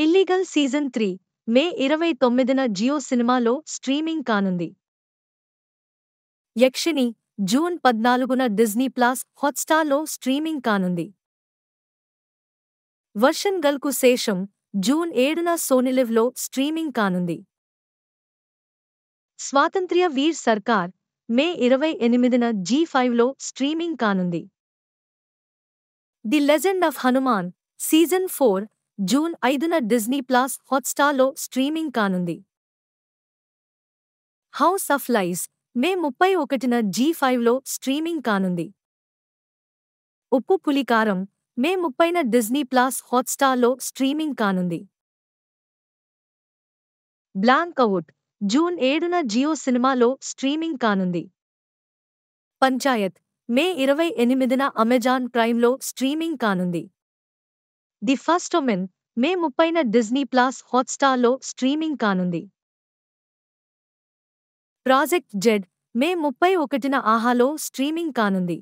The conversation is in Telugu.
ఇల్లీగల్ సీజన్ 3 మే 29న జియో సినిమాలో స్ట్రీమింగ్ కానుంది. యక్షిని జూన్ 14న డిజ్నీ ప్లస్ హాట్‌స్టార్‌లో స్ట్రీమింగ్ కానుంది. వర్షన్ గల్కు శేషం జూన్ 7న సోనీలివ్‌లో స్ట్రీమింగ్ కానుంది. స్వాతంత్ర్య వీర్ సర్కార్ మే 28న జీ5లో స్ట్రీమింగ్ కానుంది. The legend of Hanuman season 4 June 5న డిజ్నీ ప్లస్ హాట్‌స్టార్‌లో స్ట్రీమింగ్ కానుంది. హౌస్ ఆఫ్ లైస్ మే 31న జీ5లో స్ట్రీమింగ్ కానుంది. ఉప్పు పులి కారం మే 30న డిజ్నీ ప్లస్ హాట్‌స్టార్‌లో స్ట్రీమింగ్ కానుంది. బ్లాంక్ అవుట్ జూన్ 7న జియో సినిమాలో స్ట్రీమింగ్ కానుంది. పంచాయత్ మే 28న అమెజాన్ ప్రైమ్‌లో స్ట్రీమింగ్ కానుంది. ది ఫస్ట్ ఉమెన్ మే 30న డిజ్నీ ప్లస్ హాట్‌స్టార్‌లో స్ట్రీమింగ్ కానుంది. ప్రాజెక్ట్ జెడ్ మే 31న ఆహాలో స్ట్రీమింగ్ కానుంది.